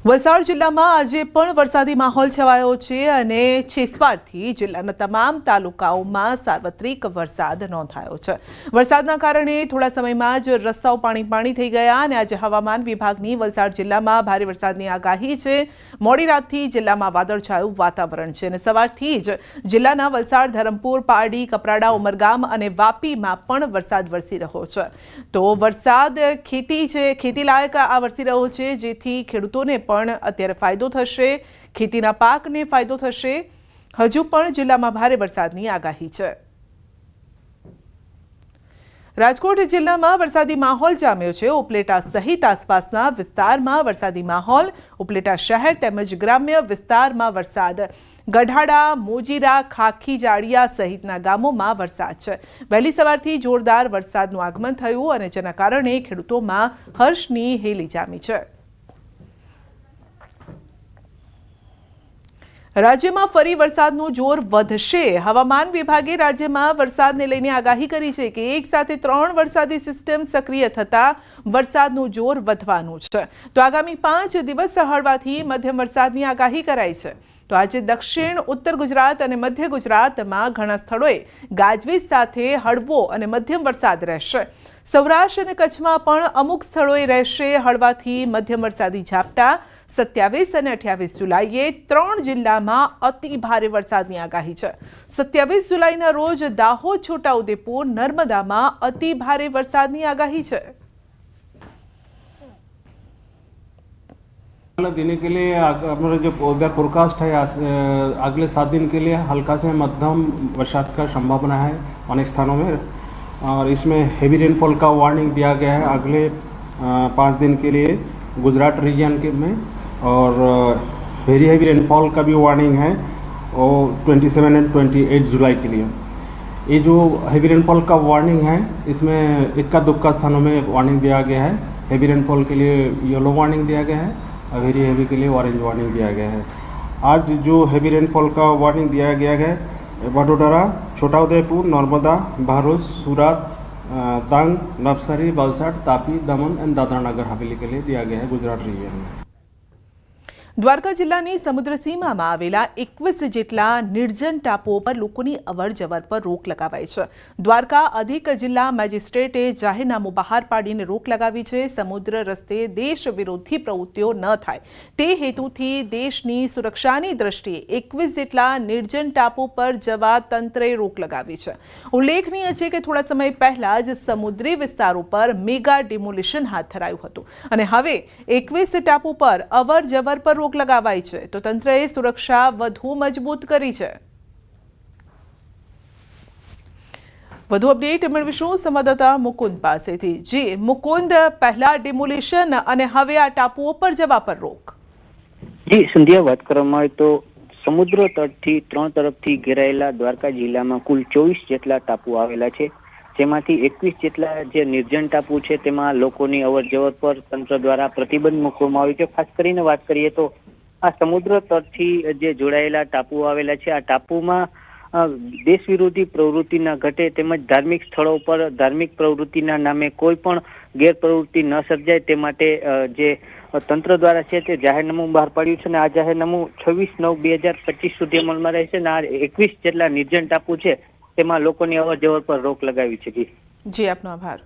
વલસાડ જિલ્લામાં આજે પણ વરસાદી માહોલ છવાયો છે અને છેસવારથી જિલ્લાના તમામ તાલુકાઓમાં સાર્વત્રિક વરસાદ નોંધાયો છે। વરસાદના કારણે થોડા સમયમાં જ રસ્તાઓ પાણી થઈ ગયા અને આજે હવામાન વિભાગની વલસાડ જિલ્લામાં ભારે વરસાદની આગાહી છે। મોડી રાતથી જિલ્લામાં વાદળછાયું વાતાવરણ છે અને સવારથી જ જિલ્લાના વલસાડ, ધરમપુર, પારડી, કપરાડા, ઉમરગામ અને વાપીમાં પણ વરસાદ વરસી રહ્યો છે। તો વરસાદ ખેતી લાયક આ વરસી રહ્યો છે, જેથી ખેડૂતોને પણ અત્યારે ફાયદો થશે, ખેતીના પાકને ફાયદો થશે। હજુ પણ જિલ્લામાં ભારે વરસાદની આગાહી છે। રાજકોટ જિલ્લામાં વરસાદી માહોલ જામ્યો છે। ઉપલેટા સહિત આસપાસના વિસ્તારમાં વરસાદી માહોલ। ઉપલેટા શહેર તેમજ ગ્રામ્ય વિસ્તારમાં વરસાદ। ગઢાડા, મોજીરા, ખાખી જાડિયા સહિતના ગામોમાં વરસાદ છે। વહેલી સવારથી જોરદાર વરસાદનું આગમન થયું અને જેના કારણે ખેડૂતોમાં હર્ષની હેલી જામી છે। રાજ્યમાં ફરી વરસાદનું જોર વધશે। હવામાન વિભાગે રાજ્યમાં વરસાદને લઈને આગાહી કરી છે કે એક સાથે 3 વરસાદી સિસ્ટમ સક્રિય થતા વરસાદનું જોર વધવાનું છે। તો આગામી 5 દિવસ હળવાથી મધ્યમ વરસાદની આગાહી કરાઈ છે। તો આજે દક્ષિણ, ઉત્તર ગુજરાત અને મધ્ય ગુજરાતમાં ઘણા સ્થળોએ ગાજવીજ સાથે હળવો અને મધ્યમ વરસાદ રહેશે। સૌરાષ્ટ્ર અને કચ્છમાં પણ અમુક સ્થળોએ રહેશે હળવાથી મધ્યમ વરસાદી ઝાપટા। 27 અને 28 જુલાઈએ 3 જિલ્લામાં અતિ ભારે વરસાદની આગાહી છે। 27 જુલાઈના રોજ દાહોદ, છોટાઉદેપુર, નર્મદામાં અતિ ભારે વરસાદની આગાહી છે। देने के लिए हमारा जो उधर फोरकास्ट है अगले 7 दिन के लिए हल्का से मध्यम बरसात का संभावना है अनेक स्थानों में, और इसमें हेवी रेनफॉल का वार्निंग दिया गया है अगले 5 दिन के लिए गुजरात रीजन के में, और वेरी हेवी रेनफॉल का भी वार्निंग है और 27 एंड 28 जुलाई के लिए। ये जो हेवी रेनफॉल का वार्निंग है इसमें इक्का दुक्का स्थानों में वार्निंग दिया गया है। हेवी रेनफॉल के लिए येलो वार्निंग दिया गया है और वेरी हेवी के लिए ऑरेंज वार्निंग दिया गया है। आज जो हेवी रेनफॉल का वार्निंग दिया गया है वडोदरा, छोटाउदेपुर, नर्मदा, भरूच, सूरत, डांग, नवसारी, वलसाड, तापी, दमन एंड दादरा नगर हवेली के लिए दिया गया है गुजरात रीजन में। દ્વારકા જિલ્લાની સમુદ્ર સીમામાં આવેલા 21 જેટલા નિર્જન ટાપુઓ પર લોકોની અવરજવર પર રોક લગાવાઈ છે। દ્વારકા અધિક જિલ્લા મેજિસ્ટ્રેટે જાહેરનામું બહાર પાડીને રોક લગાવી છે। સમુદ્ર રસ્તે દેશ વિરોધી પ્રવૃત્તિઓ ન થાય તે હેતુથી દેશની સુરક્ષાની દ્રષ્ટિએ 21 જેટલા નિર્જન ટાપુ પર જવા તંત્રે રોક લગાવી છે। ઉલ્લેખનીય છે કે થોડા સમય પહેલા જ સમુદ્રી વિસ્તારો પર મેગા ડિમોલિશન હાથ ધરાયું હતું અને હવે 21 ટાપુ પર અવરજવર પર રોક લગાવાઈ છે। તો તંત્રએ સુરક્ષા વધુ મજબૂત કરી છે। વધુ અપડેટ મેળવીશું સંવાદદાતા મુકુંદ પાસેથી। જી મુકુંદ, પહેલા ડિમોલિશન અને હવે આ ટાપુઓ પર જવા પર રોક। જી સંધ્યા, વાત કરવામાં આવે તો સમુદ્ર તટથી 3 તરફથી ઘેરાયેલા દ્વારકા જિલ્લામાં કુલ 24 જેટલા ટાપુ આવેલા છે, જેમાંથી 21 જેટલા જે નિર્જન ટાપુ છે તેમાં લોકોની અવરજવર પર તંત્ર દ્વારા પ્રતિબંધ મૂકવામાં આવ્યો છે। ખાસ કરીને વાત કરીએ તો આ સમુદ્ર તટથી જે જોડાયેલા ટાપુ આવેલા છે, આ ટાપુમાં દેશ વિરોધી પ્રવૃત્તિ ન ઘટે તેમજ ધાર્મિક સ્થળો પર ધાર્મિક પ્રવૃત્તિના નામે કોઈ પણ ગેરપ્રવૃત્તિ ન સર્જાય તે માટે જે તંત્ર દ્વારા છે તે જાહેરનામું બહાર પાડ્યું છે અને આ જાહેરનામું 26/9/2025 સુધી અમલમાં રહેશે અને આ 21 જેટલા નિર્જન ટાપુ છે તેમાં લોકોની અવરજવર પર રોક લગાવી છે। જી આપનો આભાર।